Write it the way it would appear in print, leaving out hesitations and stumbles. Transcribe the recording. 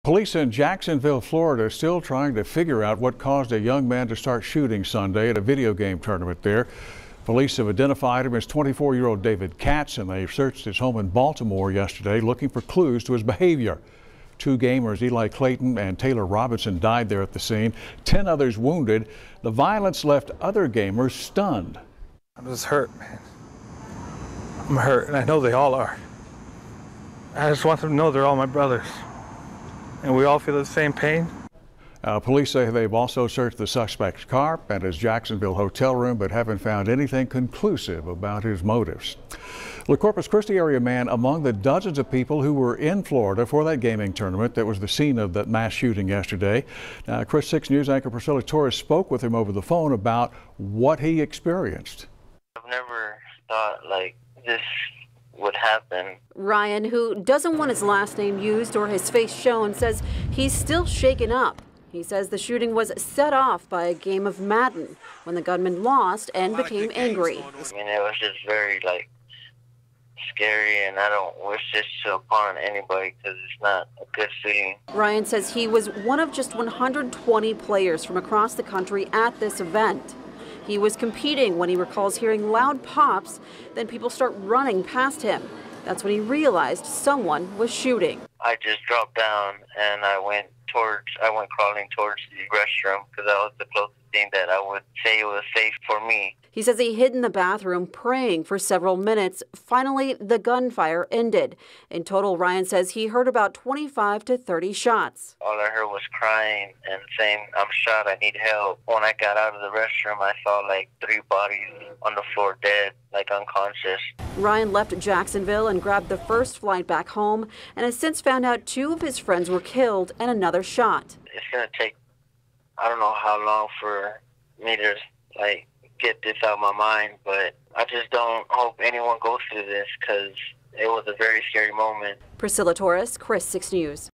Police in Jacksonville, Florida, are still trying to figure out what caused a young man to start shooting Sunday at a video game tournament there. Police have identified him as 24-year-old David Katz, and they searched his home in Baltimore yesterday looking for clues to his behavior. 2 gamers, Eli Clayton and Taylor Robinson, died there at the scene. 10 others wounded. The violence left other gamers stunned. I'm just hurt, man. I'm hurt, and I know they all are. I just want them to know they're all my brothers. And we all feel the same pain. Police say they've also searched the suspect's car and his Jacksonville hotel room, but haven't found anything conclusive about his motives. The Corpus Christi area man among the dozens of people who were in Florida for that gaming tournament that was the scene of that mass shooting yesterday. Now, Chris 6 News anchor Priscilla Torres spoke with him over the phone about what he experienced. I've never thought like this would happen. Ryan, who doesn't want his last name used or his face shown, says he's still shaken up. He says the shooting was set off by a game of Madden when the gunman lost and became angry. I mean, it was just very scary, and I don't wish this upon anybody because it's not a good feeling. Ryan says he was one of just 120 players from across the country at this event. He was competing when he recalls hearing loud pops, then people start running past him. That's when he realized someone was shooting. I just dropped down and I went crawling towards the restroom because that was the closest thing that I would say was safe for me. He says he hid in the bathroom praying for several minutes. Finally, the gunfire ended. In total, Ryan says he heard about 25 to 30 shots. All I heard was crying and saying, "I'm shot, I need help." When I got out of the restroom, I saw 3 bodies on the floor dead, unconscious. Ryan left Jacksonville and grabbed the first flight back home and has since found out 2 of his friends were killed and another shot. It's going to take, I don't know how long for me to get this out of my mind, but I just don't hope anyone goes through this because it was a very scary moment. Priscilla Torres, Chris 6 News.